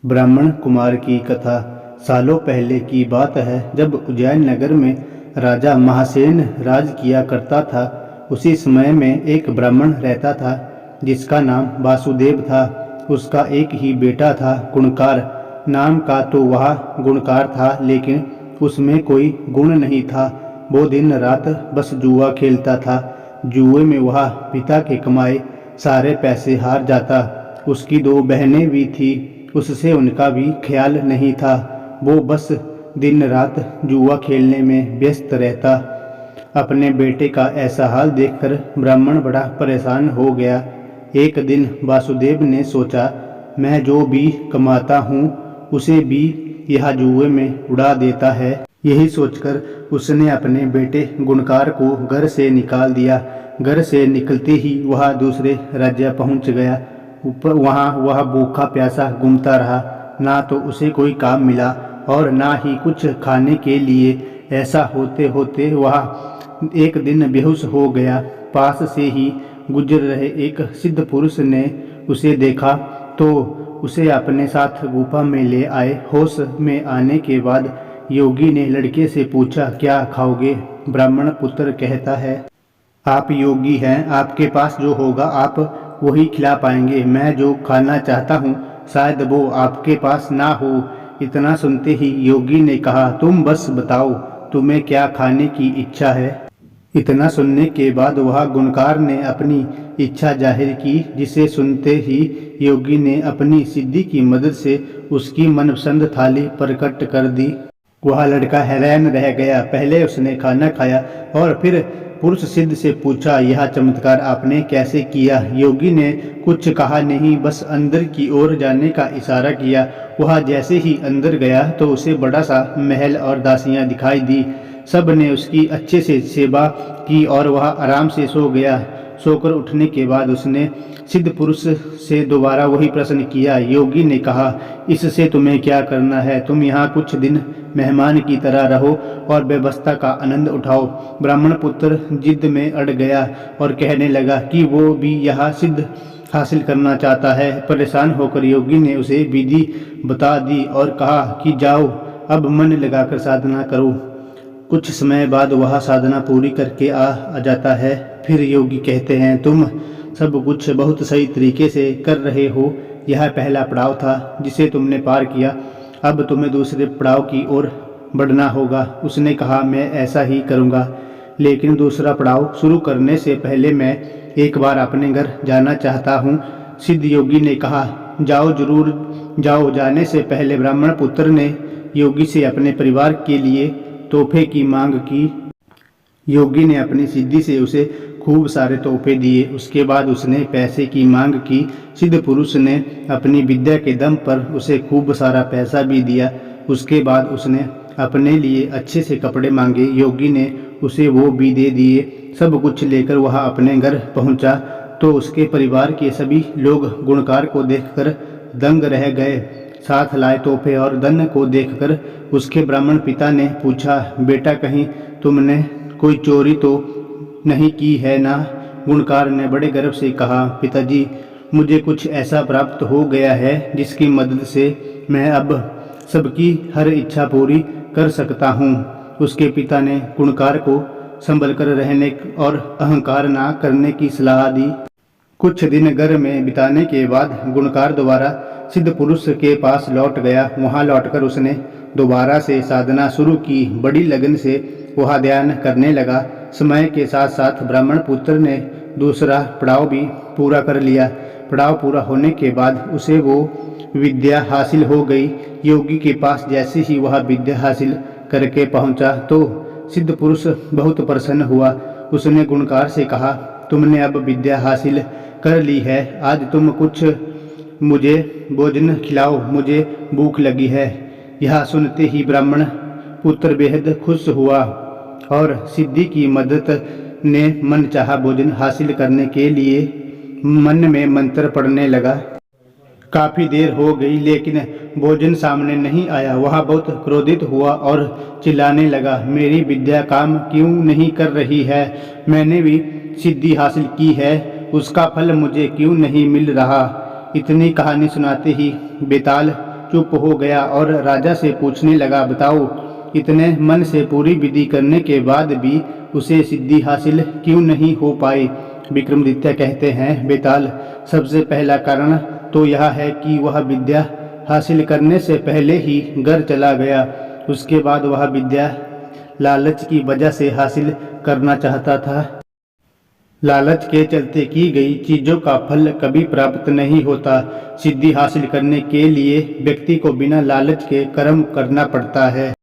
ब्राह्मण कुमार की कथा। सालों पहले की बात है, जब उज्जैन नगर में राजा महासेन राज किया करता था। उसी समय में एक ब्राह्मण रहता था जिसका नाम वासुदेव था। उसका एक ही बेटा था, गुणकार नाम का। तो वह गुणकार था, लेकिन उसमें कोई गुण नहीं था। वो दिन रात बस जुआ खेलता था। जुए में वह पिता के कमाए सारे पैसे हार जाता। उसकी दो बहनें भी थी, उससे उनका भी ख्याल नहीं था। वो बस दिन रात जुआ खेलने में व्यस्त रहता। अपने बेटे का ऐसा हाल देखकर ब्राह्मण बड़ा परेशान हो गया। एक दिन वासुदेव ने सोचा, मैं जो भी कमाता हूँ उसे भी यह जुए में उड़ा देता है। यही सोचकर उसने अपने बेटे गुणकार को घर से निकाल दिया। घर से निकलते ही वह दूसरे राज्य पहुंच गया। वहाँ वह भूखा प्यासा घूमता रहा। ना तो उसे कोई काम मिला और ना ही कुछ खाने के लिए। ऐसा होते होते वह एक दिन बेहोश हो गया। पास से ही गुजर रहे एक सिद्ध पुरुष ने उसे देखा तो उसे अपने साथ गुफा में ले आए। होश में आने के बाद योगी ने लड़के से पूछा, क्या खाओगे? ब्राह्मण पुत्र कहता है, आप योगी हैं, आपके पास जो होगा आप वही खिला पाएंगे। मैं जो खाना चाहता हूँ शायद वो आपके पास ना हो। इतना सुनते ही योगी ने कहा, तुम बस बताओ तुम्हें क्या खाने की इच्छा है। इतना सुनने के बाद वह गुणकार ने अपनी इच्छा जाहिर की, जिसे सुनते ही योगी ने अपनी सिद्धि की मदद से उसकी मनपसंद थाली प्रकट कर दी। वह लड़का हैरान रह गया। पहले उसने खाना खाया और फिर पुरुष सिद्ध से पूछा, यह चमत्कार आपने कैसे किया? योगी ने कुछ कहा नहीं, बस अंदर की ओर जाने का इशारा किया। वह जैसे ही अंदर गया तो उसे बड़ा सा महल और दासियां दिखाई दी। सब ने उसकी अच्छे से सेवा की और वह आराम से सो गया। सोकर उठने के बाद उसने सिद्ध पुरुष से दोबारा वही प्रश्न किया। योगी ने कहा, इससे तुम्हें क्या करना है? तुम यहाँ कुछ दिन मेहमान की तरह रहो और व्यवस्था का आनंद उठाओ। ब्राह्मण पुत्र जिद में अड़ गया और कहने लगा कि वो भी यह सिद्ध हासिल करना चाहता है। परेशान होकर योगी ने उसे विधि बता दी और कहा कि जाओ, अब मन लगाकर साधना करो। कुछ समय बाद वह साधना पूरी करके आ जाता है। फिर योगी कहते हैं, तुम सब कुछ बहुत सही तरीके से कर रहे हो। यह पहला पड़ाव था जिसे तुमने पार किया। अब तुम्हें दूसरे पड़ाव की ओर बढ़ना होगा। उसने कहा, मैं ऐसा ही करूँगा, लेकिन दूसरा पड़ाव शुरू करने से पहले मैं एक बार अपने घर जाना चाहता हूँ। सिद्ध योगी ने कहा, जाओ, जरूर जाओ। जाने से पहले ब्राह्मण पुत्र ने योगी से अपने परिवार के लिए तोहफे की मांग की। योगी ने अपनी सिद्धि से उसे खूब सारे तोहफे दिए। उसके बाद उसने पैसे की मांग की। सिद्ध पुरुष ने अपनी विद्या के दम पर उसे खूब सारा पैसा भी दिया। उसके बाद उसने अपने लिए अच्छे से कपड़े मांगे। योगी ने उसे वो भी दे दिए। सब कुछ लेकर वह अपने घर पहुंचा तो उसके परिवार के सभी लोग गुणकार को देखकर दंग रह गए। साथ लाए तोहफे और धन को देखकर उसके ब्राह्मण पिता ने पूछा, बेटा कहीं तुमने कोई चोरी तो नहीं की है ना? गुणकार ने बड़े गर्व से कहा, पिताजी, मुझे कुछ ऐसा प्राप्त हो गया है जिसकी मदद से मैं अब सबकी हर इच्छा पूरी कर सकता हूँ। उसके पिता ने गुणकार को संभल कर रहने और अहंकार ना करने की सलाह दी। कुछ दिन घर में बिताने के बाद गुणकार दोबारा सिद्ध पुरुष के पास लौट गया। वहां लौटकर उसने दोबारा से साधना शुरू की। बड़ी लगन से वह ध्यान करने लगा। समय के साथ साथ ब्राह्मण पुत्र ने दूसरा पड़ाव भी पूरा कर लिया। पड़ाव पूरा होने के बाद उसे वो विद्या हासिल हो गई। योगी के पास जैसे ही वह विद्या हासिल करके पहुंचा तो सिद्ध पुरुष बहुत प्रसन्न हुआ। उसने गुणकार से कहा, तुमने अब विद्या हासिल कर ली है, आज तुम कुछ मुझे भोजन खिलाओ, मुझे भूख लगी है। यह सुनते ही ब्राह्मण पुत्र बेहद खुश हुआ और सिद्धि की मदद ने मनचाहा भोजन हासिल करने के लिए मन में मंत्र पढ़ने लगा। काफी देर हो गई लेकिन भोजन सामने नहीं आया। वह बहुत क्रोधित हुआ और चिल्लाने लगा, मेरी विद्या काम क्यों नहीं कर रही है? मैंने भी सिद्धि हासिल की है, उसका फल मुझे क्यों नहीं मिल रहा? इतनी कहानी सुनाते ही बेताल चुप हो गया और राजा से पूछने लगा, बताओ इतने मन से पूरी विधि करने के बाद भी उसे सिद्धि हासिल क्यों नहीं हो पाई। विक्रमादित्य कहते हैं, बेताल, सबसे पहला कारण तो यह है कि वह विद्या हासिल करने से पहले ही घर चला गया। उसके बाद वह विद्या लालच की वजह से हासिल करना चाहता था। लालच के चलते की गई चीजों का फल कभी प्राप्त नहीं होता। सिद्धि हासिल करने के लिए व्यक्ति को बिना लालच के कर्म करना पड़ता है।